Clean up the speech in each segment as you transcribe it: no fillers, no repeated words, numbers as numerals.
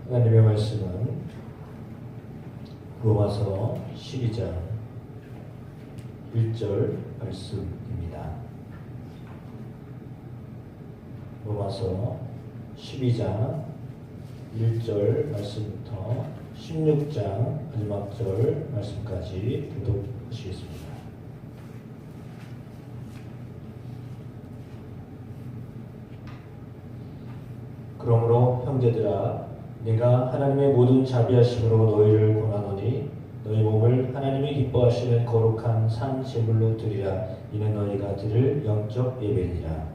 하나님의 말씀은 로마서 12장 1절 말씀입니다. 로마서 12장 1절 말씀부터 16장 마지막 절 말씀까지 교독하시겠습니다. 그러므로 형제들아, 내가 하나님의 모든 자비하심으로 너희를 권하노니 너희 몸을 하나님이 기뻐하시는 거룩한 산 제물로 드리라. 이는 너희가 드릴 영적 예배니라.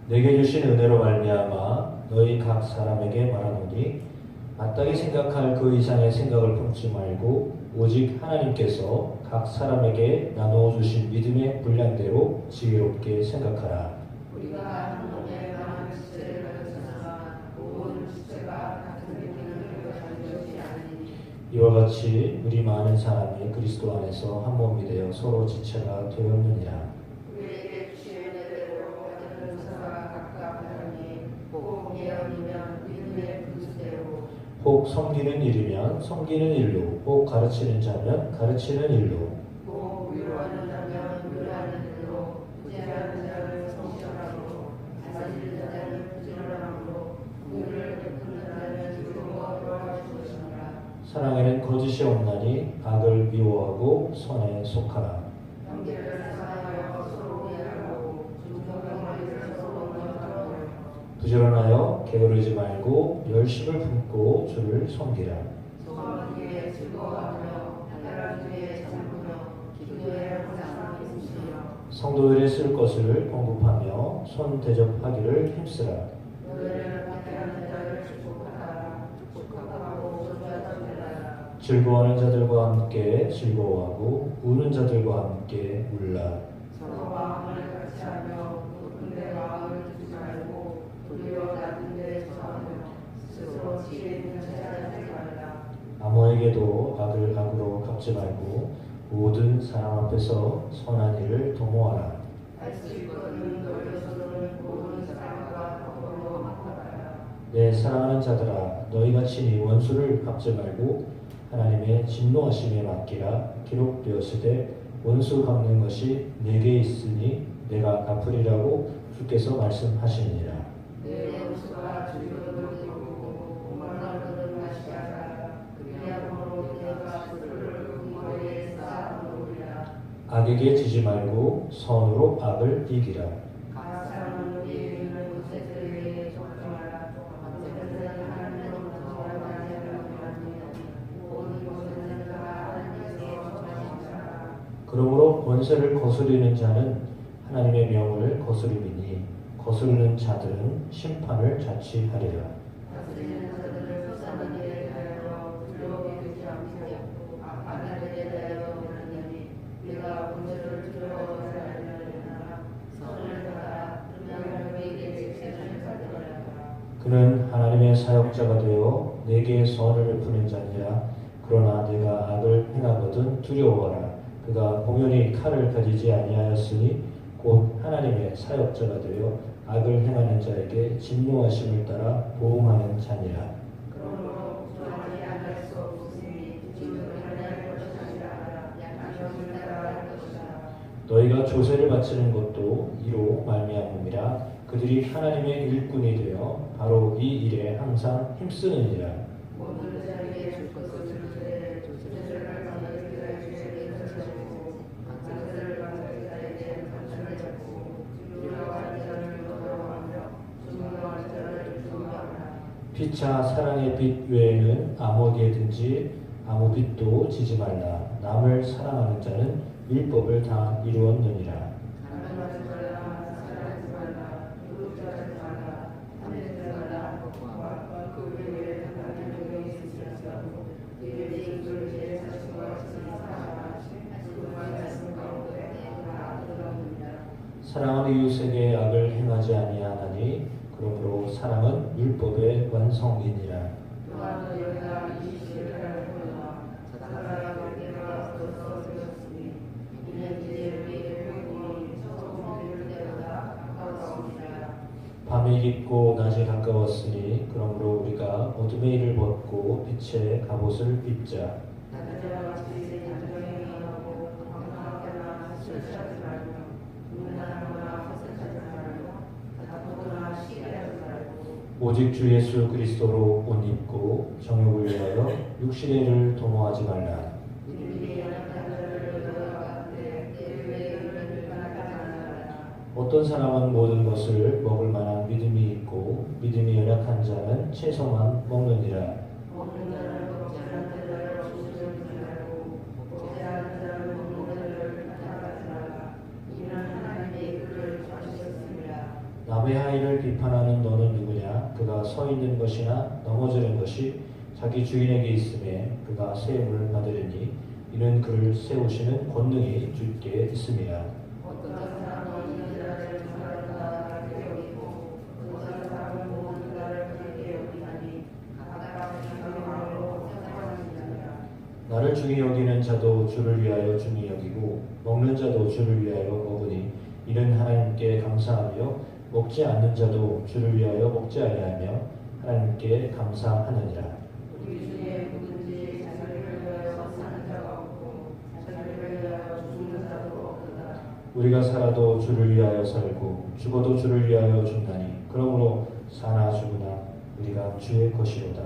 내게 주신 은혜로 말미암아 너희 각 사람에게 말하노니 마땅히 생각할 그 이상의 생각을 품지 말고 오직 하나님께서 각 사람에게 나누어 주신 믿음의 분량대로 지혜롭게 생각하라. 우리가 한 몸에 많은 지체를 가졌으나 모든 지체가 같은 믿음을 가진 것이 아니니 이와 같이 우리 많은 사람이 그리스도 안에서 한 몸이 되어 서로 지체가 되었느니라. 우리에게 주신 은혜대로 받은 은사가 각각 다르니 혹 예언이면 믿음의 분수대로 혹 섬기는 일이면 섬기는 일로, 혹 가르치는 자면 가르치는 일로, 혹 위로하는 자면 위로하는 일로, 구제하는 자는 성실함으로, 다스리는 자는 부지런함으로, 공의를 베푸는 자는 기쁨으로 돌아가실 것이니라. 사랑에는 거짓이 없나니 악을 미워하고 선에 속하라. 형제를 사랑하여 서로 이해하고 존경하기를 서로 원하고 부지런하여 게으르지 말고 열심을 품고 주를 섬기라. 소망 뒤에 즐거워하며 하나님 뒤에 참으며 기도에 항상 힘쓰며 성도들이 쓸 것을 공급하며 손 대접하기를 힘쓰라. 너희를 박해하는 자를 축복하고 존재하라. 즐거워하는 자들과 함께 즐거워하고 우는 자들과 함께 울라. 서로 마음을 같이 하며 높은 데 마음을 두지 말고 도리어 낮은 데 처하며 스스로 지혜 있는 자를 되지 말라. 아무에게도 악을 악으로 갚지 말고 모든 사람 앞에서 선한 일을 도모하라. 할 수 있거든 너희로서는 모든 사람과 더불어 화평하라. 내 사랑하는 자들아, 너희가 친히 원수를 갚지 말고 하나님의 진노하심에 맡기라. 기록되었으되 원수 갚는 것이 내게 있으니 내가 갚으리라고 주께서 말씀하시니라. 내 원수가 주의를 지고 오만하거든 다시 하라. 그리하므로 내가 그를 근거에 쌓아놓으리라. 악에게 지지 말고 선으로 악을 이기라. 각 사람은 우리의 있는 문제들에게 적정하라. 언제든지 하나님으로부터 원하지 않으니 모든 것은 다 하나님께서 정하신 자라. 그러므로 권세를 거스리는 자는 하나님의 명을 거스림이니 거스르는 자들은 심판을 자취하리라. 다스리는 자들을 불쌍한 일에 대하여 두려움이 되지 않고 악한 일에 대하여 원하니 우리가 문제를 두려워하지 않으려나 선을 따라 명령에게 제전을 받으리라. 그는 하나님의 사역자가 되어 내게 선을 베푸는 자니라. 그러나 내가 악을 행하거든 두려워하라. 그가 공연히 칼을 가지지 아니하였으니 곧 하나님의 사역자가 되어 악을 행하는 자에게 진노하심을 따라 보응하는 자니라. 그러므로 부정하지 않을 수 없으니 지금을 할 것이 아니라 양심을 따라 할 것이다. 너희가 조세를 바치는 것도 이로 말미암음이라. 그들이 하나님의 일꾼이 되어 바로 이 일에 항상 힘쓰느니라. 모든 자에게 줄 것을 주되 조세를 받는 자에게 인사하시고 감사를 받는 자에게 감사를 받고 두려워하는 자를 두려워하며 존경하는 자를 존경하라. 피차 사랑의 빛 외에는 아무에게든지 아무 빛도 지지 말라. 남을 사랑하는 자는 율법을 다 이루었느니라. 가난하지 말라. 사랑하지 말라. 누구하지 말라. 탐내지 말라. 그 외에 하나님의 명이 있으시라고 이를 이익을 위해 사실과 진리가 하시고 말씀 가운데 다 들어옵니다. 사랑하는 이웃에게 악을 행하지 아니하나니 그러므로 사랑은 율법의 완성이니라. 또한 너희가 이 시를 밤이 깊고 낮이 가까웠으니 그러므로 우리가 어둠의 일을 벗고 빛의 갑옷을 입자. 낮에와 같이 단정히 하고 방탕하거나 실수하지 말고 음란하거나 허색하지 말고 다투거나 시기하지 말고 오직 주 예수 그리스도로 옷 입고 정욕을 위하여 육신의 일을 도모하지 말라. 우리의 연약한 자를 도와가되 때에 의를 떠나지 않으라. 어떤 사람은 모든 것을 먹을 만한 믿음이 있고 믿음이 연약한 자는 채소만 먹느니라. 먹는 자는 먹지 않는 자를 주저주지 말고 먹지 않는 자는 먹는 자를 따라가지 말라. 이는 하나님의 그를 주셨습니다. 남의 하인을 비판하는 너는 누구냐? 그가 서 있는 것이나 넘어지는 것이 자기 주인에게 있음에 그가 세움을 받으리니 이는 그를 세우시는 권능이 주께 있음이라. 어떤 사람은 있는 자를 두말하다 크게 여기고 어떤 사람은 모든 자를 크게 여기나니 각각 자기 마음으로 생각하는 자니라. 나를 중히 여기는 자도 주를 위하여 중히 여기고 먹는 자도 주를 위하여 먹으니 이는 하나님께 감사하며 먹지 않는 자도 주를 위하여 먹지 아니하며 하나님께 감사하느니라. 우리 중에 누구든지 자기를 위하여 사는 자가 없고 자기를 위하여 죽는 자도 없도다. 우리가 살아도 주를 위하여 살고 죽어도 주를 위하여 죽나니 그러므로 사나 죽으나 우리가 주의 것이로다.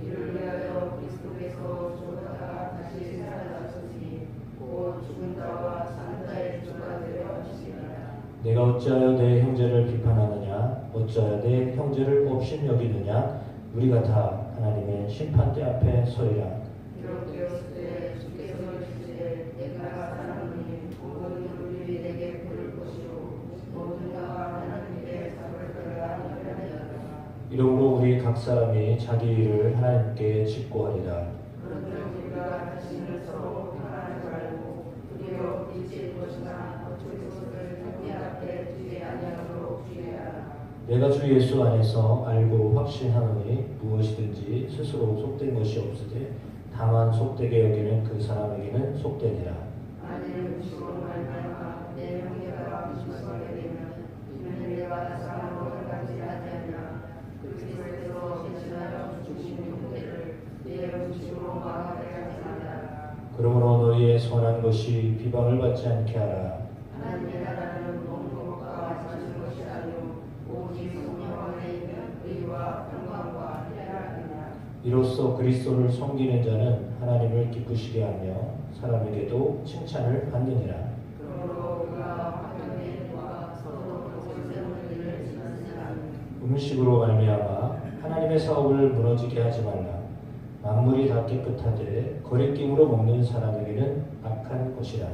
이를 위하여 그리스도께서 죽었다가 다시 살아나셨으니 곧 죽은 자와 사는 자의 주가 되어 주시니라. 내가 어찌하여 내 형제를 비판하느냐? 어찌하여 내 형제를 업신 여기느냐? 우리가 다 하나님의 심판대 앞에 서리라. 기록되었을 때 주께서 이르시되 내가 사랑하니 모든 우리 내게 부를 것이요 모든 자가 하나님께 잡을 거라 하느니라. 이러므로 우리 각 사람이 자기 일을 하나님께 직고하리라. 그런즉 우리가 자신을 서로 비판하지 말고 도리어 일체의 것이나 어쩔 것을 자기 앞에 두지 아니하도록 주의하라. 내가 주 예수 안에서 알고 확신하노니 무엇이든지 스스로 속된 것이 없으되 다만 속되게 여기는 그 사람에게는 속되니라. 만일 음식으로 말미암아 내 형제가 음식하게 되면 이는 내가 사랑으로 행하지 아니하냐. 그리스도께서 대신하여 주신 형제를 내 음식으로 망하게 하지 말라. 그러므로 너희의 선한 것이 비방을 받지 않게 하라. 하나님의 나라는 먹는 것과 마시는 것이 아니요 오직 성령 안에 있는 의와 평강과 희락이니라. 이로써 그리스도를 섬기는 자는 하나님을 기쁘시게 하며 사람에게도 칭찬을 받느니라. 그러므로 우리가 화평의 일과 서로 덕을 세우는 일을 지나치라. 음식으로 말미암아 하나님의 사업을 무너지게 하지 말라. 만물이 다 깨끗하되 거리낌으로 먹는 사람에게는 악한 것이라.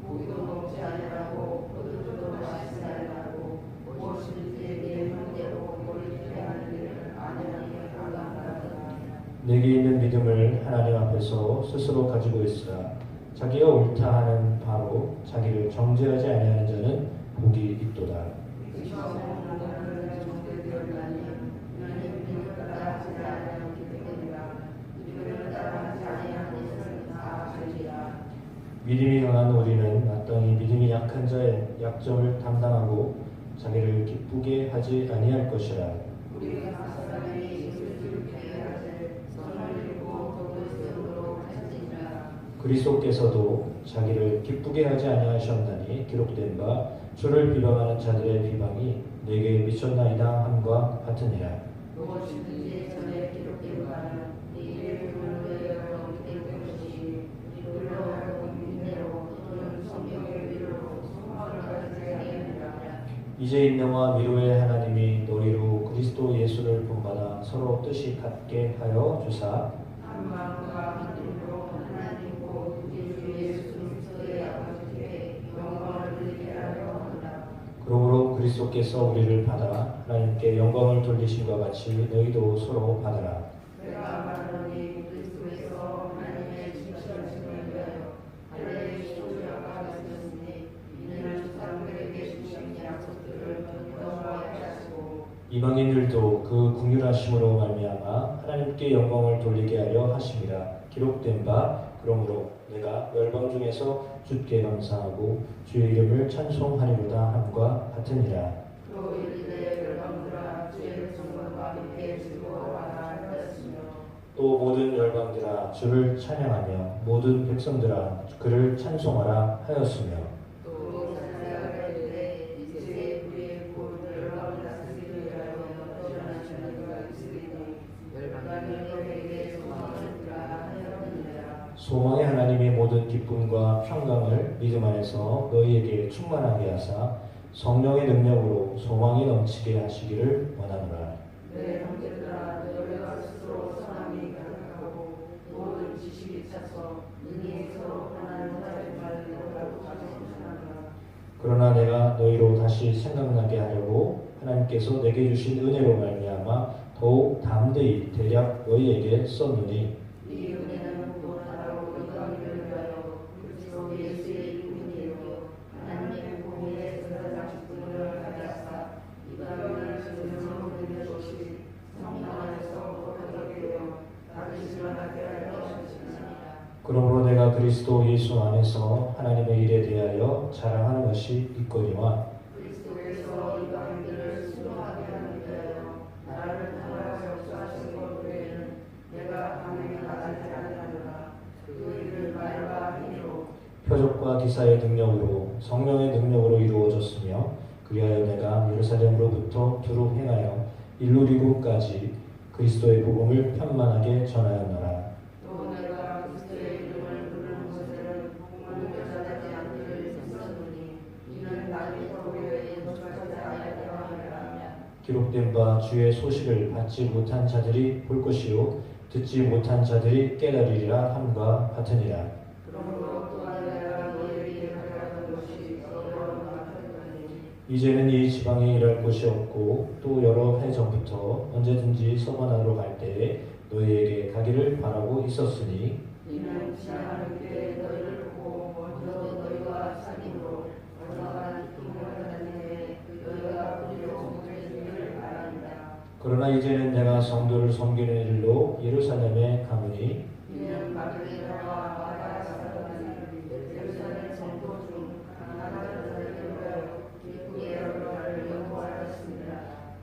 고기도 먹지 아니하고 포도주도 마시지 아니하고 무엇이든지 내 형제로 버리게 하는 일을 아니하게 하라. 내게 있는 믿음을 하나님 앞에서 스스로 가지고 있으라. 자기가 옳다 하는 바로 자기를 정죄하지 아니하는 자는 복이 있도다. 의심하고 먹는 자는 정죄되었나니 이는 믿음을 따라 하지 아니하기 때문이라. 믿음을 따라 하지 아니하는 것은 다 죄이라. 믿음이 강한 우리는 마땅히 믿음이 약한 자의 약점을 담당하고 자기를 기쁘게 하지 아니할 것이라. 우리가 각 사람이 예수를 믿게 하되 선을 이루고 복을 세우도록 할지니라. 그리스도께서도 자기를 기쁘게 하지 아니하셨나니 기록된 바 주를 비방하는 자들의 비방이 내게 미쳤나이다 함과 같으니라. 무엇이든지 전에 기록된 바는 네 이름을 위하여 기록된 것이 이로 하여금 인내로 또는 성경의 위로로 소망을 가지게 하느니라. 이제 인내와 위로의 하나님이 너희로 그리스도 예수를 본받아 서로 뜻이 같게 하여 주사 한 마음과 믿음으로 하나님 곧 우리 주 예수 그리스도의 아버지께 영광을 돌리게 하려 한다. 그러므로 그리스도께서 우리를 받아 하나님께 영광을 돌리심과 같이 너희도 서로 받아라. 내가 말하노니 그리스도에서 하나님의 지시하심을 위하여 할례의 소유가 되었으니 이는 주 사람들에게 주신 약속들을 영원하게 하시고 이방인들도 그 긍휼하심으로 말미암아 하나님께 영광을 돌리게 하려 하심이라. 기록된 바 그러므로 내가 열방 중에서 주께 감사하고 주의 이름을 찬송하리로다 함과 같으니라. 또 이르되 열방들아 주의 백성과 함께 즐거워하라 하였으며 또 모든 열방들아 주를 찬양하며 모든 백성들아 그를 찬송하라 하였으며 또 자세하게 이르되 이제 우리의 곧 열방을 다스리기 위하여 일어나시는 이가 있으리니 열방이 너희에게 소망하리라 하였느니라. 소망의 하나님의 모든 기쁨과 평강을 믿음 안에서 너희에게 충만하게 하사 성령의 능력으로 소망이 넘치게 하시기를 원하노라. 내 형제들아 너희가 스스로 선함이 가득하고 모든 지식이 차서 능히 서로 하나님 따르지 말라고 가르치시나라. 그러나 내가 너희로 다시 생각나게 하려고 하나님께서 내게 주신 은혜로 말미암아 더욱 담대히 대략 너희에게 썼노니 이 은혜는 곧 나라로 이방인을 위하여 그리스도 예수의 이름이요 하나님의 공의의 전사장 직분을 하게 하사 이방인을 전능으로 보내주시 성령 안에서 거룩하게 되어 다시 일어나게 하려 하셨습니다. 그러므로 내가 그리스도 예수 안에서 하나님의 일에 대하여 자랑하는 것이 있거니와 그리스도에서 이방인들을 순종하게 하는 위하여 나를 통하여 역사하신 것 외에는 내가 감히 나가지 아니하노라. 그 일을 말과 힘으로 표적과 기사의 능력으로 성령의 능력으로 이루어졌으며 그리하여 내가 예루살렘으로부터 두루 행하여 일루리고까지 그리스도의 복음을 편만하게 전하였노라. 또 내가 그리스도의 이름을 부르는 곳에는 공문교사되지 않기를 힘썼으니 이는 나의 교회에 노출하지 아니하게 하느라. 기록된 바 주의 소식을 받지 못한 자들이 볼 것이요 듣지 못한 자들이 깨달으리라 함과 같으니라. 그러므로 또한 내가 너희에게 가져가는 것이 어려운 같았더니 이제는 이 지방에 일할 곳이 없고 또 여러 해 전부터 언제든지 서머나로 갈 때에 너희에게 가기를 바라고 있었으니 이는 지나가는 길에 너희를 보고 먼저 너희와 사귐으로 얼마나 기쁨을 받았느냐 너희가 우리로 공부해주기를 바랍니다. 그러나 이제는 내가 성도를 섬기는 일로 예루살렘에 가느니 이는 마게도냐와 아가야 사람들이 예루살렘 성도 중 가난한 자들을 위하여 기쁘게 여러분을 연구하였습니다.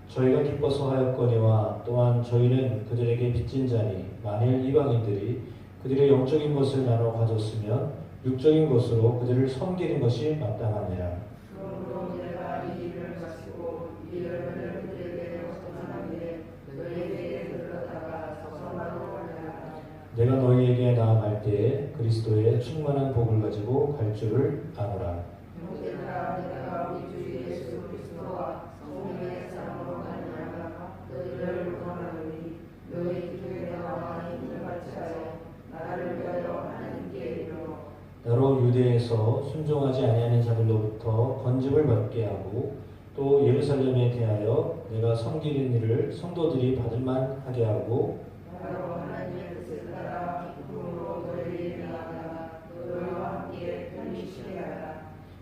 저희가 기뻐서 하였거니와 또한 저희는 그들에게 빚진 자니 만일 이방인들이 그들의 영적인 것을 나눠 가졌으면 육적인 것으로 그들을 섬기는 것이 마땅하니라. 그러므로 내가 이 일을 마치고 이 열매를 그들에게 전하기에 너희에게 들렀다가 서머나로 가리라. 내가 너희에게 나아갈 때에 그리스도의 충만한 복을 가지고 갈 줄을 아노라. 형제들아 내가 우리 주 예수 그리스도와 성령의 사랑으로 말미암아 너희를 원하노니 너희 기도에 나와 힘을 받지 하여 나를 위하여 하나님께 이르러 나로 유대에서 순종하지 아니하는 자들로부터 건집을 받게 하고 또 예루살렘에 대하여 내가 섬기는 일을 성도들이 받을만 하게 하고 나로 하나님의 뜻을 따라 기쁨으로 너희에게 나아가 너희와 함께 편히 쉬게 하라.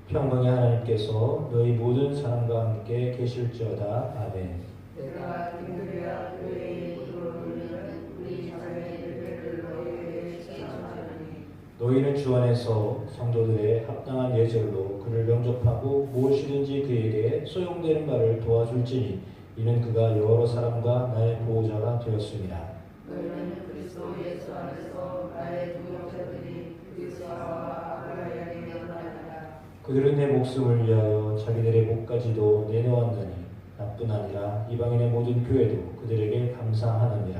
평강의 하나님께서 너희 모든 사람과 함께 계실지어다. 아멘. 내가 등급이야 교회의 이름을 올리는 우리 자매의 예배를 너희에게 시청하노니 너희는 주 안에서 성도들의 합당한 예절로 그를 영접하고 무엇이든지 그에게 소용되는 바를 도와줄지니 이는 그가 여러 사람과 나의 보호자가 되었습니다. 너희는 그리스도 예수 안에서 나의 동역자들이 그리스도와 아가야에게 면하리라. 그들은 내 목숨을 위하여 자기들의 목까지도 내놓았느니 나뿐 아니라 이방인의 모든 교회도 그들에게 감사하느니라.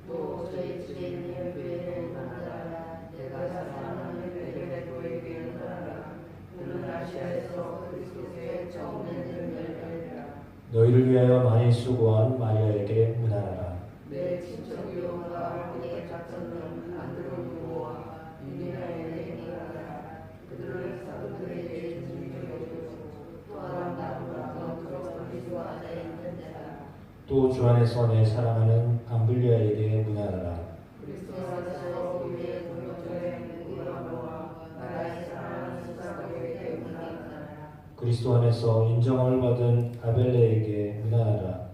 또 저희 집에 있는 교회는 하나라. 내가 사랑하는 교회에게 하나라. 그는 아시아에서 그리스도의 처음 맺는 열매라. 너희를 위하여 많이 수고한 마리아에게 문안하라. 내 친척이요 나와 함께 작전은 안드로니오와 유니나에게 문안하라. 그들을 사도들에게 준비하여 주고 또한 나보다 그런 그리스도와 내 있는 자라. 또 주 안에서 내 사랑하는 암블리아에게 문안하라. 그리스도 안에서 우리의 동역자의 우리와 나의 사랑하는 수사들에게 문안하라. 그리스도 안에서 인정을 받은 아벨레에게 문안하라.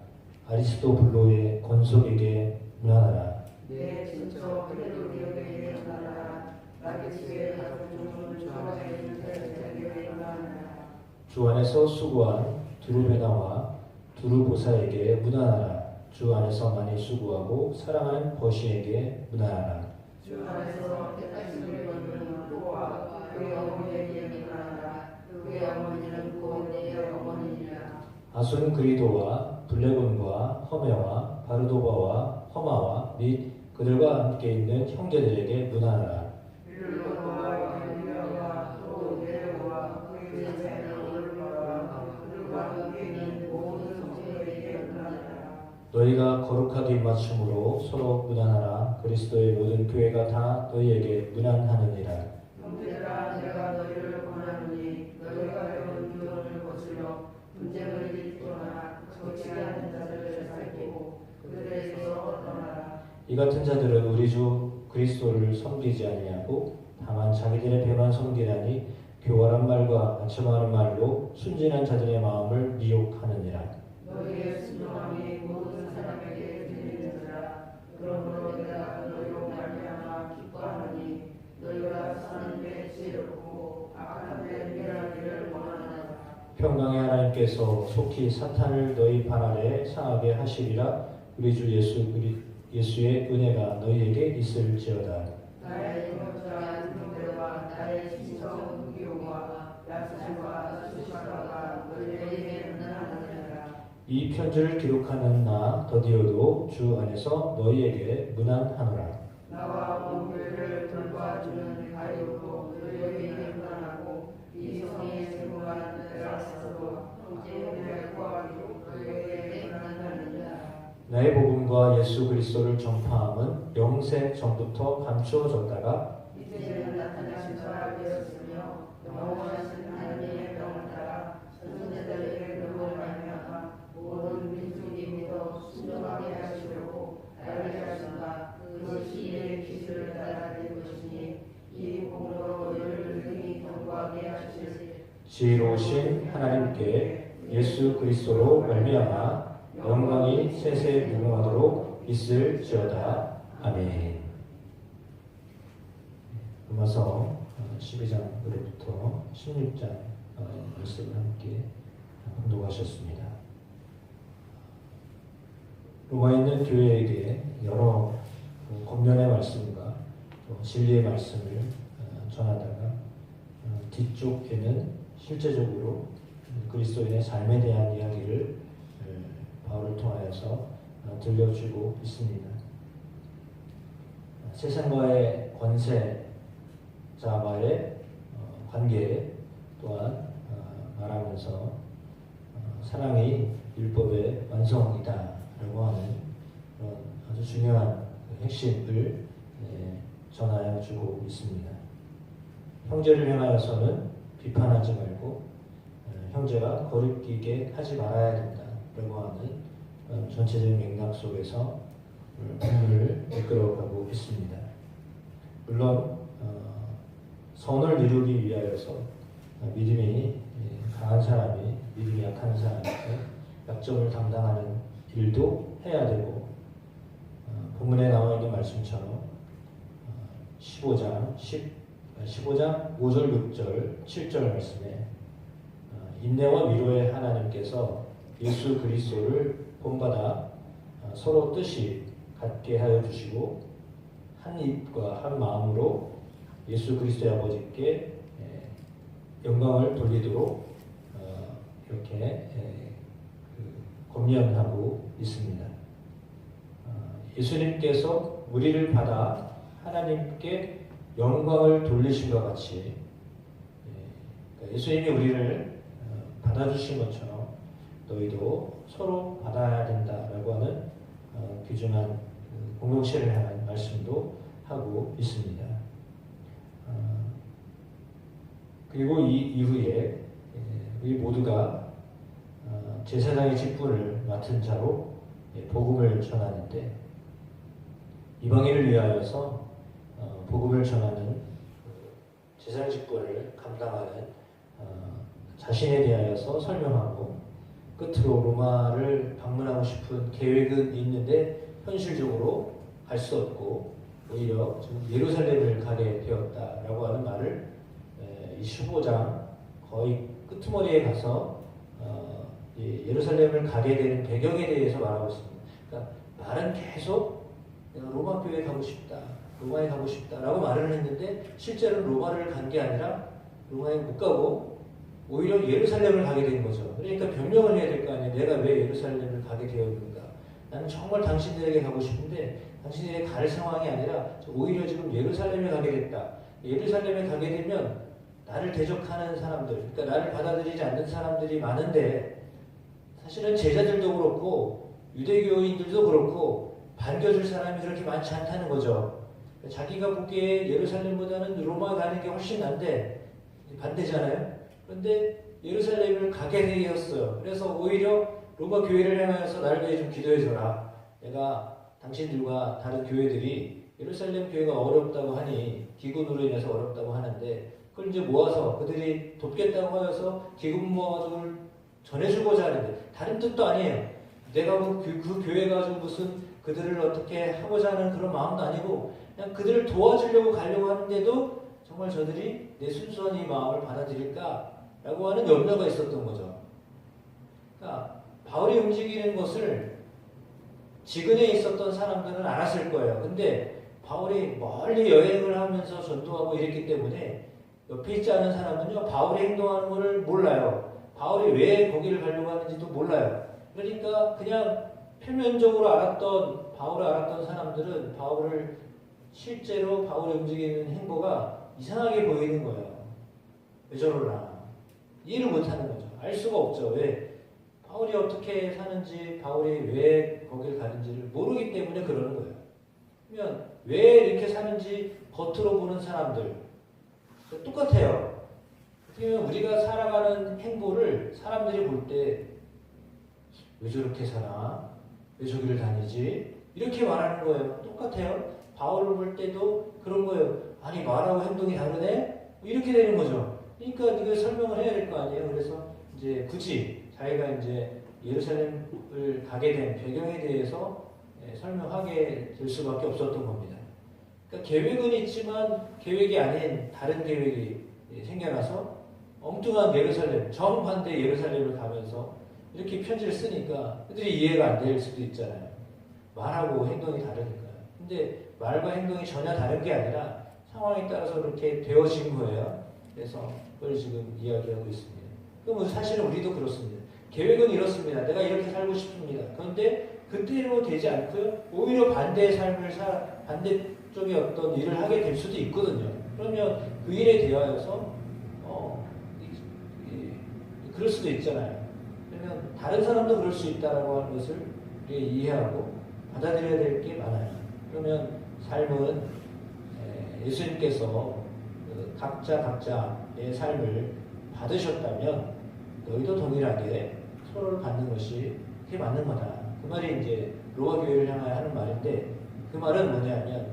아리스토블로의 권속에게 문안하라. 내 친척 그레도리에게 문안하라. 라기스의 가족 중 주안에 있는 자에게 문안하라. 주 안에서 수고한 두루베나와 두루 보사에게 문안하라. 주 안에서 많이 수고하고 사랑하는 버시에게 문안하라. 주 안에서 택하심을 거두는 후와 그의 어머니에게 문안하라. 그의 어머니는 곧 내 어머니니라. 아순 그리도와 블레곤과 허메와 바르도바와 허마와 및 그들과 함께 있는 형제들에게 문안하라. 율로와 유리아와 또 네로와 그의 자녀들과 그들과 함께 있는 모든 성도에게 문안하라. 너희가 거룩하게 입맞춤으로 서로 문안하라. 그리스도의 모든 교회가 다 너희에게 문안하느니라. 형제들아, 내가 너희를 권하노니 너희가 배운 교훈을 거슬러 분쟁을 일으키거나 거치게 하는 자들을 살피고 그들에게서 떠나라. 이 같은 자들은 우리 주 그리스도를 섬기지 아니하고 다만 자기들의 배만 섬기나니 교활한 말과 아첨하는 말로 순진한 자들의 마음을 미혹하느니라. 너희의 순종함이 모든 사람에게 들리는지라. 그러므로 내가 너희로 말미암아 기뻐하노니 너희가 선한 데 지혜롭고 악한 데 멸하기를 원하노라. 평강의 하나님께서 속히 사탄을 너희 발 아래 상하게 하시리라. 우리 주 예수의 은혜가 너희에게 있을지어다. 나의 인격자 등대와 나의 친척 기호와 약속과 수식과가 너희에게 문안하느니라. 이 편지를 기록하는 나 더디오도 주 안에서 너희에게 문안하노라. 나와 온 교회를 돌봐주는 가이오도 너희에게 문안하고 이 성의 세무한 에라스도 형제를 구하기로 너희에게 문안하느니라. 나의 복음과 예수 그리스도를 전파함은 영생 전부터 감추어졌다가 이제는 나타나신 바 되었으며 영원하신 하나님의 명을 따라 선지자들의 글로 말미암아 모든 민족이 믿어 순종하게 하시려고 알게 하신다. 그것이 이의 기술을 따라 된 것이니 이 복음으로 너희를 능히 경고하게 하시지. 지혜로우신 하나님께 예수 그리스도로 말미암아 영광이 세세 무궁하도록 있을지어다. 아멘. 로마서 12장으로부터 16장 말씀을 함께 공독하셨습니다. 로마에 있는 교회에게 여러 권면의 말씀과 또 진리의 말씀을 전하다가 뒤쪽에는 실제적으로 그리스도인의 삶에 대한 이야기를 바울을 통하여서 들려주고 있습니다. 세상과의 권세자와의 관계 또한 말하면서 사랑이 율법의 완성이다라고 하는 그런 아주 중요한 핵심을 전하여 주고 있습니다. 형제를 향하여서는 비판하지 말고 형제가 거리끼게 하지 말아야 된다라고 하는 전체적인 맥락 속에서 본문을 이끌어가고 있습니다. 물론 선을 이루기 위하여서 믿음이 강한 사람이 믿음이 약한 사람에게 약점을 담당하는 일도 해야 되고 본문에 나와 있는 말씀처럼 15장 5절, 6절, 7절 말씀에 인내와 위로의 하나님께서 예수 그리스도를 본받아 서로 뜻이 같게 하여 주시고 한 입과 한 마음으로 예수 그리스도의 아버지께 영광을 돌리도록 이렇게 권면하고 있습니다. 예수님께서 우리를 받아 하나님께 영광을 돌리신과 같이 예수님이 우리를 받아주신 것처럼 너희도 서로 받아야 된다라고 하는 귀중한 공동체를 향한 말씀도 하고 있습니다. 그리고 이 이후에 우리 모두가 제사장의 직분을 맡은 자로 복음을 전하는데 이방인을 위하여서 복음을 전하는 제사장 직분을 감당하는 자신에 대하여서 설명하고 끝으로 로마를 방문하고 싶은 계획은 있는데 현실적으로 갈 수 없고 오히려 예루살렘을 가게 되었다라고 하는 말을 이 15장 거의 끄트머리에 가서 예루살렘을 가게 되는 배경에 대해서 말하고 있습니다. 그러니까 말은 계속 내가 로마 교회에 가고 싶다, 로마에 가고 싶다라고 말을 했는데 실제로는 로마를 간 게 아니라 로마에 못 가고 오히려 예루살렘을 가게 된 거죠. 그러니까 변명을 해야 될 거 아니에요. 내가 왜 예루살렘을 가게 되었는가? 나는 정말 당신들에게 가고 싶은데 당신들에게 갈 상황이 아니라 오히려 지금 예루살렘에 가게 됐다. 예루살렘에 가게 되면 나를 대적하는 사람들, 그러니까 나를 받아들이지 않는 사람들이 많은데 사실은 제자들도 그렇고 유대교인들도 그렇고 반겨줄 사람이 그렇게 많지 않다는 거죠. 자기가 보기에 예루살렘보다는 로마 가는 게 훨씬 난데 반대잖아요. 그런데 예루살렘을 가게 되었어요. 그래서 오히려 로마 교회를 향해서 나를 위해 좀 기도해줘라. 내가 당신들과 다른 교회들이 예루살렘 교회가 어렵다고 하니 기근으로 인해서 어렵다고 하는데 그걸 이제 모아서 그들이 돕겠다고 하여서 기금 모아서 전해주고자 하는데 다른 뜻도 아니에요. 내가 그 교회가 좀 무슨 그들을 어떻게 하고자 하는 그런 마음도 아니고 그냥 그들을 도와주려고 가려고 하는데도 정말 저들이 내 순수한 이 마음을 받아들일까라고 하는 염려가 있었던 거죠. 그러니까 바울이 움직이는 것을 지근에 있었던 사람들은 알았을 거예요. 근데 바울이 멀리 여행을 하면서 전도하고 이랬기 때문에 옆에 있지 않은 사람은요, 바울이 행동하는 것을 몰라요. 바울이 왜 거기를 가려고 하는지도 몰라요. 그러니까 그냥 표면적으로 바울을 알았던 사람들은 실제로 바울이 움직이는 행보가 이상하게 보이는 거예요. 왜 저럴라? 이해를 못하는 거죠. 알 수가 없죠. 왜? 바울이 어떻게 사는지, 바울이 왜 거기를 가는지를 모르기 때문에 그러는 거예요. 그러면 왜 이렇게 사는지 겉으로 보는 사람들 똑같아요. 어떻게 보면 우리가 살아가는 행보를 사람들이 볼 때 왜 저렇게 사나? 왜 저기를 다니지? 이렇게 말하는 거예요. 똑같아요. 바울을 볼 때도 그런 거예요. 아니 말하고 행동이 다르네? 이렇게 되는 거죠. 그러니까 이걸 설명을 해야 될 거 아니에요. 그래서 이제 굳이 자기가 이제 예루살렘을 가게 된 배경에 대해서 설명하게 될 수밖에 없었던 겁니다. 그러니까 계획은 있지만 계획이 아닌 다른 계획이 생겨나서 엉뚱한 예루살렘, 정반대 예루살렘을 가면서 이렇게 편지를 쓰니까 그들이 이해가 안 될 수도 있잖아요. 말하고 행동이 다르니까요. 근데 말과 행동이 전혀 다른 게 아니라 상황에 따라서 그렇게 되어진 거예요. 그래서 그걸 지금 이야기하고 있습니다. 그럼 사실은 우리도 그렇습니다. 계획은 이렇습니다. 내가 이렇게 살고 싶습니다. 그런데 그대로 되지 않고요. 오히려 반대의 삶을 반대쪽의 어떤 일을 하게 될 수도 있거든요. 그러면 그 일에 대하여서 그럴 수도 있잖아요. 그러면 다른 사람도 그럴 수 있다라고 하는 것을 이해하고 받아들여야 될 게 많아요. 그러면 삶은 예수님께서 각자의 삶을 받으셨다면 너희도 동일하게 서로를 받는 것이 그게 맞는 거다. 그 말이 이제 로마 교회를 향하여 하는 말인데 그 말은 뭐냐면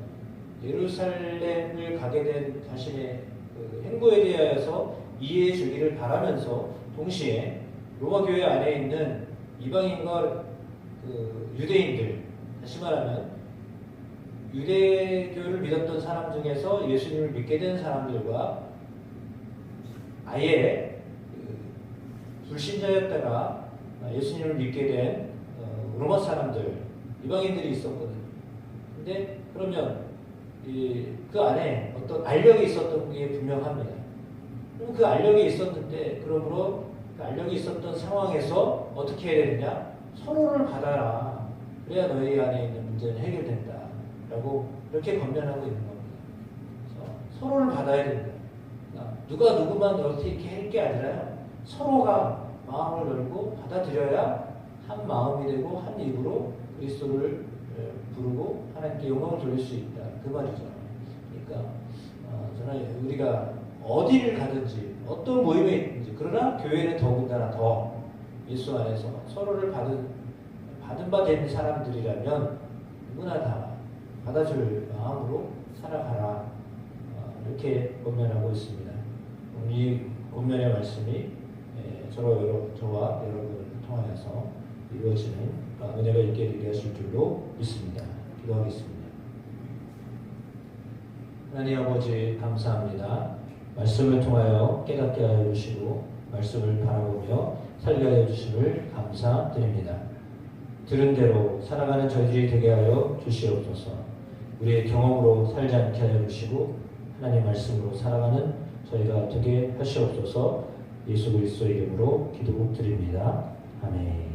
예루살렘을 가게 된 자신의 그 행보에 대해서 이해해 주기를 바라면서 동시에 로마 교회 안에 있는 이방인과 그 유대인들, 다시 말하면 유대교를 믿었던 사람 중에서 예수님을 믿게 된 사람들과 아예 불신자였다가 예수님을 믿게 된 로마 사람들, 이방인들이 있었거든요. 근데 그러면 그 안에 어떤 알력이 있었던 게 분명합니다. 그럼 그 알력이 있었는데 그러므로 그 알력이 있었던 상황에서 어떻게 해야 되느냐? 서로를 받아라. 그래야 너희 안에 있는 문제는 해결된다. 라고 이렇게 권면하고 있는 겁니다. 그래서 서로를 받아야 된다. 누가 누구만 어떻게 할 게 아니라요. 서로가 마음을 열고 받아들여야 한 마음이 되고 한 입으로 그리스도를 부르고 하나님께 영광을 돌릴 수 있다. 그 말이죠. 그러니까 저는 우리가 어디를 가든지 어떤 모임에 있든지 그러나 교회는 더군다나 더 예수 안에서 서로를 받은 바 된 사람들이라면 누구나 다 받아줄 마음으로 살아가라. 이렇게 권면하고 있습니다. 이 권면의 말씀이 저와 여러분을 통하여서 이루어지는 은혜가 있게 되게 하실 줄로 믿습니다. 기도하겠습니다. 하나님 아버지 감사합니다. 말씀을 통하여 깨닫게 하여 주시고 말씀을 바라보며 살게 하여 주심을 감사드립니다. 들은 대로 살아가는 저희들이 되게 하여 주시옵소서. 우리의 경험으로 살지 않게 하여 주시고 하나님 말씀으로 살아가는 저희가 되게 하시옵소서. 예수 그리스도의 이름으로 기도드립니다. 아멘.